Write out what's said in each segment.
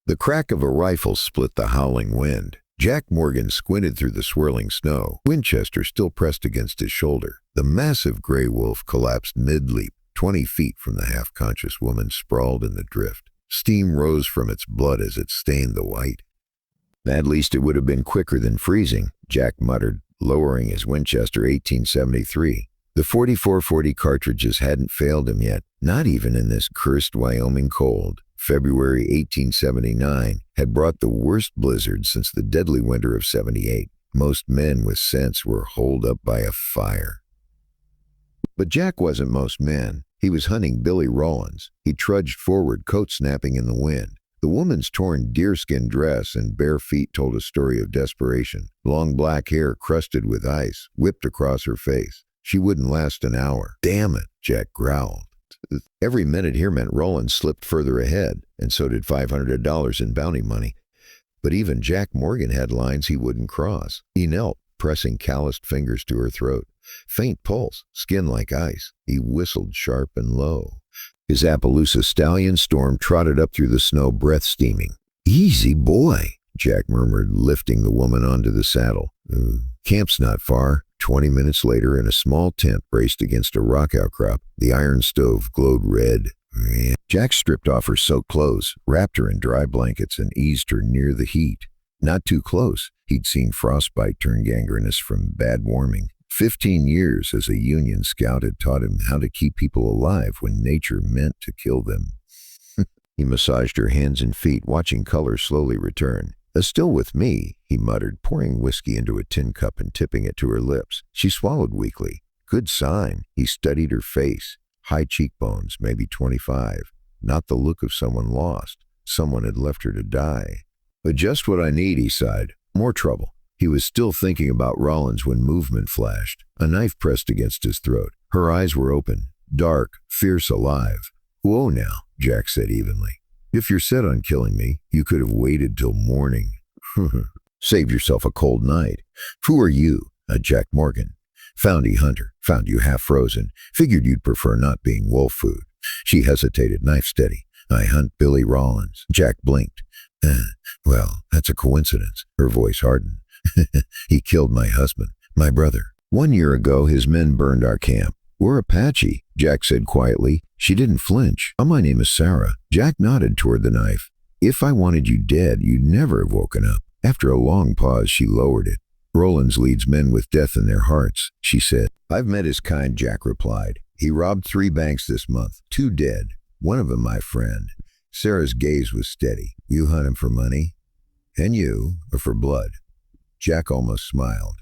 The crack of a rifle split the howling wind. Jack Morgan squinted through the swirling snow, Winchester still pressed against his shoulder. The massive gray wolf collapsed mid-leap, 20 feet from the half-conscious woman sprawled in the drift. Steam rose from its blood as it stained the white. At least it would have been quicker than freezing, Jack muttered, lowering his Winchester 1873. The 44-40 cartridges hadn't failed him yet, not even in this cursed Wyoming cold. February 1879 had brought the worst blizzard since the deadly winter of '78. Most men with sense were holed up by a fire. But Jack wasn't most men. He was hunting Billy Rawlins. He trudged forward, coat snapping in the wind. The woman's torn deerskin dress and bare feet told a story of desperation. Long black hair crusted with ice, whipped across her face. She wouldn't last an hour. Damn it, Jack growled. Every minute here meant Rawlins slipped further ahead, and so did $500 in bounty money. But even Jack Morgan had lines he wouldn't cross. He knelt, pressing calloused fingers to her throat. Faint pulse, skin like ice. He whistled sharp and low. His Appaloosa stallion Storm trotted up through the snow, breath steaming. "Easy, boy," Jack murmured, lifting the woman onto the saddle. Camp's not far. 20 minutes later, in a small tent braced against a rock outcrop, the iron stove glowed red. Jack stripped off her soaked clothes, wrapped her in dry blankets, and eased her near the heat. Not too close. He'd seen frostbite turn gangrenous from bad warming. 15 years as a Union scout had taught him how to keep people alive when nature meant to kill them. He massaged her hands and feet, watching color slowly return. "Still with me," he muttered, pouring whiskey into a tin cup and tipping it to her lips. She swallowed weakly. Good sign. He studied her face. High cheekbones, maybe 25. Not the look of someone lost. Someone had left her to die. "But just what I need," he sighed. More trouble. He was still thinking about Rawlins when movement flashed. A knife pressed against his throat. Her eyes were open, dark, fierce, alive. "Whoa now," Jack said evenly. "If you're set on killing me, you could have waited till morning." "Saved yourself a cold night." "Who are you?" "Jack Morgan. Foundy hunter. Found you half frozen. Figured you'd prefer not being wolf food." She hesitated, knife steady. "I hunt Billy Rawlins." Jack blinked. Well, that's a coincidence." Her voice hardened. "He killed my husband, my brother. 1 year ago, his men burned our camp." "We're Apache," Jack said quietly. She didn't flinch. "My name is Sarah." Jack nodded toward the knife. "If I wanted you dead, you'd never have woken up." After a long pause, she lowered it. "Rawlins leads men with death in their hearts," she said. "I've met his kind," Jack replied. "He robbed 3 banks this month. 2 dead. One of them my friend." Sarah's gaze was steady. "You hunt him for money?" "And you, or for blood?" Jack almost smiled.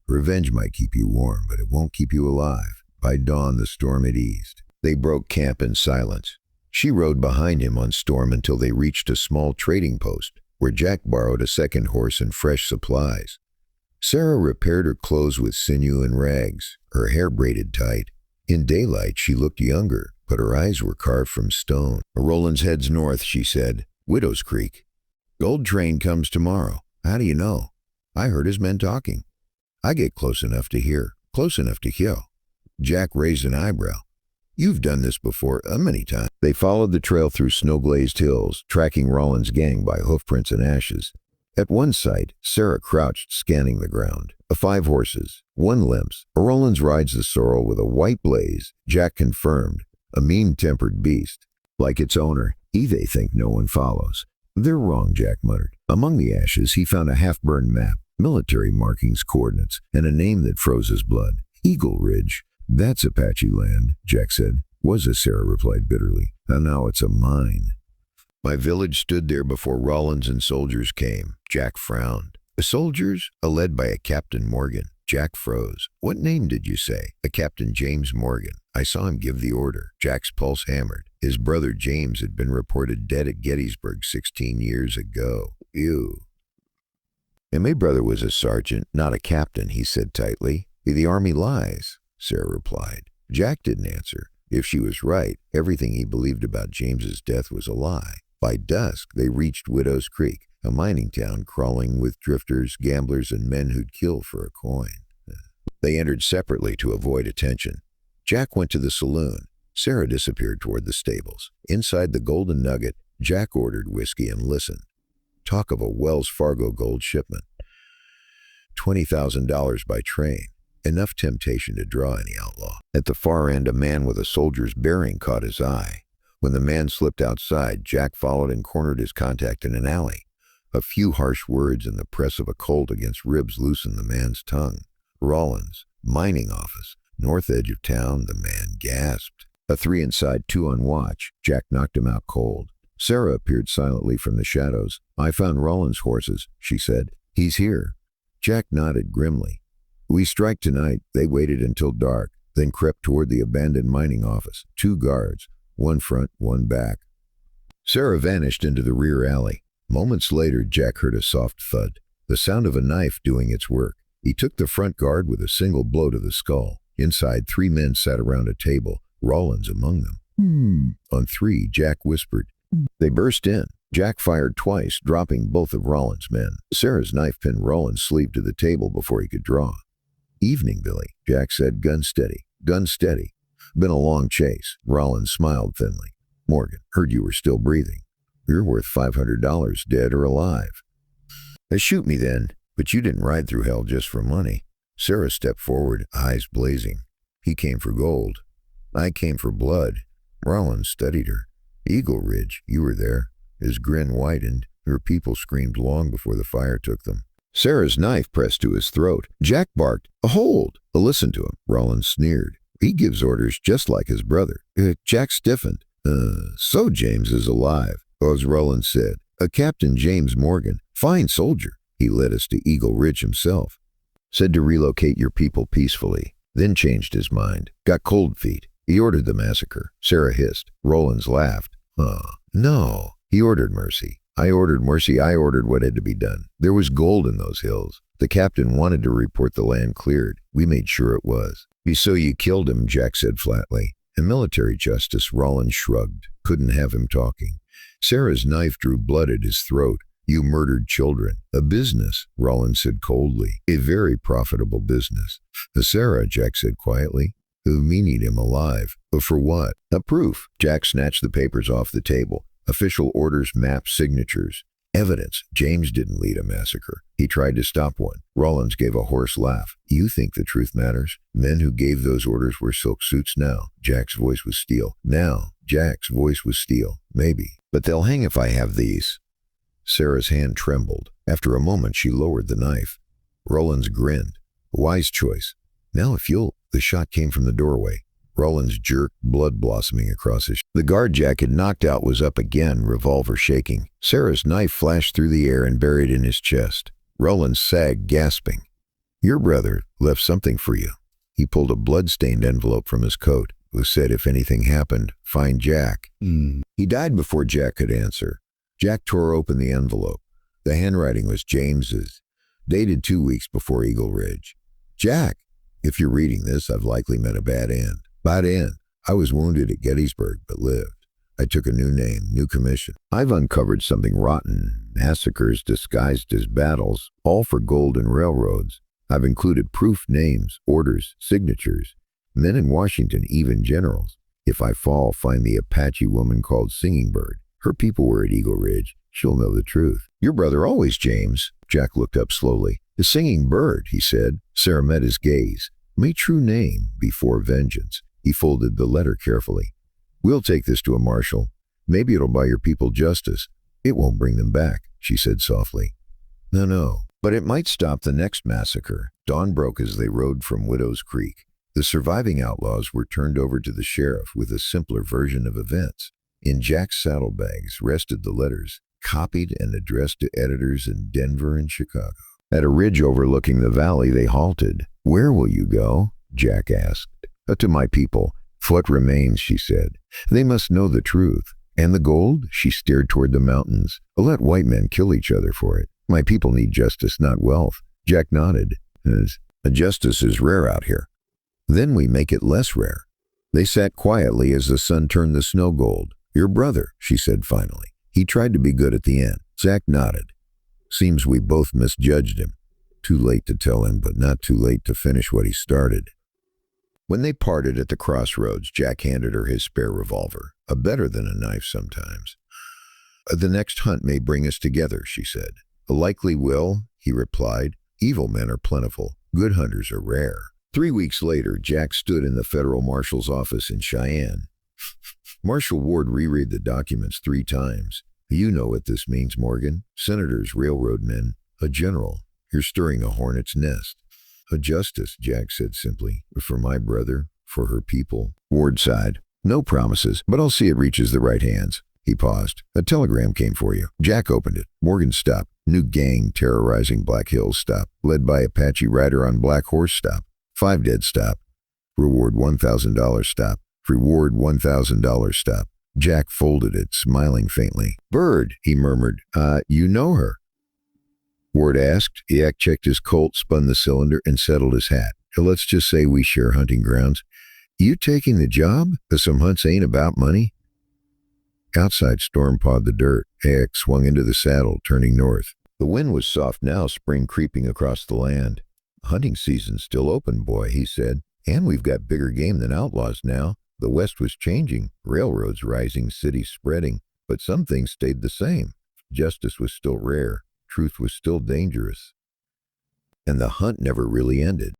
"Revenge might keep you warm, but it won't keep you alive." By dawn, the storm had eased. They broke camp in silence. She rode behind him on Storm until they reached a small trading post, where Jack borrowed a second horse and fresh supplies. Sarah repaired her clothes with sinew and rags, her hair braided tight. In daylight, she looked younger, but her eyes were carved from stone. "Rawlins heads north," she said. "Widow's Creek. Gold train comes tomorrow." "How do you know?" "I heard his men talking." "I get close enough to hear, close enough to kill." Jack raised an eyebrow. "You've done this before, many times." They followed the trail through snow-glazed hills, tracking Rawlins' gang by hoofprints and ashes. At one site, Sarah crouched, scanning the ground. 5 horses, 1 limps. "Rawlins rides the sorrel with a white blaze," Jack confirmed. "A mean-tempered beast. Like its owner, they think no one follows." "They're wrong," Jack muttered. Among the ashes, he found a half-burned map, military markings, coordinates, and a name that froze his blood. "Eagle Ridge." "That's Apache land," Jack said. "Was as Sarah replied bitterly. "And now it's a mine." "My village stood there before Rawlins and soldiers came." Jack frowned. "Soldiers? Led by a Captain Morgan." Jack froze. "What name did you say?" "A Captain James Morgan. I saw him give the order." Jack's pulse hammered. His brother James had been reported dead at Gettysburg 16 years ago. Ew. "And my brother was a sergeant, not a captain," he said tightly. "The army lies," Sarah replied. Jack didn't answer. If she was right, everything he believed about James's death was a lie. By dusk, they reached Widow's Creek, a mining town crawling with drifters, gamblers, and men who'd kill for a coin. They entered separately to avoid attention. Jack went to the saloon. Sarah disappeared toward the stables. Inside the Golden Nugget, Jack ordered whiskey and listened. Talk of a Wells Fargo gold shipment. $20,000 by train. Enough temptation to draw any outlaw. At the far end, a man with a soldier's bearing caught his eye. When the man slipped outside, Jack followed and cornered his contact in an alley. A few harsh words and the press of a Colt against ribs loosened the man's tongue. Rawlins, mining office, north edge of town, the man gasped. A 3 inside, 2 on watch. Jack knocked him out cold. Sarah appeared silently from the shadows. "I found Rawlins' horses," she said. "He's here." Jack nodded grimly. "We strike tonight." They waited until dark, then crept toward the abandoned mining office. 2 guards, one front, one back. Sarah vanished into the rear alley. Moments later, Jack heard a soft thud, the sound of a knife doing its work. He took the front guard with a single blow to the skull. Inside, 3 men sat around a table, Rawlins among them. On 3, Jack whispered. They burst in. Jack fired twice, dropping both of Rawlins' men. Sarah's knife pinned Rawlins' sleeve to the table before he could draw. "Evening, Billy," Jack said. "Gun steady. Gun steady. Been a long chase." Rawlins smiled thinly. "Morgan, heard you were still breathing. You're worth $500, dead or alive." "Shoot me then, but you didn't ride through hell just for money." Sarah stepped forward, eyes blazing. "He came for gold. I came for blood." Rawlins studied her. "Eagle Ridge, you were there." His grin widened. Her people screamed long before the fire took them. Sarah's knife pressed to his throat. Jack barked, "A hold!" Listen to him. Rawlins sneered. "He gives orders just like his brother." Jack stiffened. So James is alive," as Rawlins said. "A Captain James Morgan. Fine soldier. He led us to Eagle Ridge himself. Said to relocate your people peacefully. Then changed his mind. Got cold feet. He ordered the massacre." Sarah hissed. Rawlins laughed. No. He ordered mercy. I ordered mercy. I ordered what had to be done. There was gold in those hills. The captain wanted to report the land cleared. We made sure it was." "So you killed him," Jack said flatly. "In military justice," Rawlins shrugged. Couldn't have him talking. Sarah's knife drew blood at his throat. "You murdered children." "A business," Rawlins said coldly. "A very profitable business." "Sarah," Jack said quietly. "We need him alive." "But for what?" "A proof." Jack snatched the papers off the table. Official orders, maps, signatures. "Evidence. James didn't lead a massacre. He tried to stop one." Rawlins gave a hoarse laugh. "You think the truth matters? Men who gave those orders wear silk suits now." Jack's voice was steel. "Now." Jack's voice was steel. "Maybe. But they'll hang if I have these." Sarah's hand trembled. After a moment, she lowered the knife. Rawlins grinned. "Wise choice. Now if you'll..." The shot came from the doorway. Rawlins jerked, blood blossoming across his. The guard Jack had knocked out was up again, revolver shaking. Sarah's knife flashed through the air and buried in his chest. Rawlins sagged, gasping. "Your brother left something for you." He pulled a blood-stained envelope from his coat. Who said if anything happened, find Jack. He died before Jack could answer. Jack tore open the envelope. The handwriting was James's, dated 2 weeks before Eagle Ridge. "Jack, if you're reading this, I've likely met a bad end. Bad end. I was wounded at Gettysburg, but lived. I took a new name, new commission. I've uncovered something rotten. Massacres disguised as battles, all for gold and railroads. I've included proof, names, orders, signatures. Men in Washington, even generals. If I fall, find the Apache woman called Singing Bird. Her people were at Eagle Ridge. She'll know the truth. Your brother always, James." Jack looked up slowly. "The Singing Bird," he said. Sarah met his gaze. "My true name, before vengeance." He folded the letter carefully. "We'll take this to a marshal. Maybe it'll buy your people justice." "It won't bring them back," she said softly. No. But it might stop the next massacre." Dawn broke as they rode from Widow's Creek. The surviving outlaws were turned over to the sheriff with a simpler version of events. In Jack's saddlebags rested the letters, copied and addressed to editors in Denver and Chicago. At a ridge overlooking the valley, they halted. "Where will you go?" Jack asked. "To my people. What remains," she said. "They must know the truth. And the gold?" She stared toward the mountains. "Let white men kill each other for it. My people need justice, not wealth." Jack nodded. Justice is rare out here." "Then we make it less rare." They sat quietly as the sun turned the snow gold. "Your brother," she said finally. "He tried to be good at the end." Jack nodded. "Seems we both misjudged him. Too late to tell him, but not too late to finish what he started." When they parted at the crossroads, Jack handed her his spare revolver, a better than a knife sometimes. The next hunt may bring us together, she said. Likely will, he replied. Evil men are plentiful. Good hunters are rare. 3 weeks later, Jack stood in the federal marshal's office in Cheyenne. Marshal Ward reread the documents 3 times. You know what this means, Morgan. Senators, railroad men, a general. You're stirring a hornet's nest. A justice, Jack said simply. For my brother, for her people. Ward sighed. No promises, but I'll see it reaches the right hands. He paused. A telegram came for you. Jack opened it. Morgan stopped. New gang terrorizing Black Hills stop. Led by Apache rider on Black Horse stop. 5 dead stop. Reward $1,000 stop. Reward $1,000 stop. Jack folded it, smiling faintly. Bird, he murmured. You know her? Ward asked. Yak checked his Colt, spun the cylinder, and settled his hat. Let's just say we share hunting grounds. You taking the job? Some hunts ain't about money. Outside storm pawed the dirt. Yak swung into the saddle, turning north. The wind was soft now, spring creeping across the land. Hunting season's still open, boy, he said. And we've got bigger game than outlaws now. The West was changing, railroads rising, cities spreading, but some things stayed the same. Justice was still rare, truth was still dangerous. And the hunt never really ended.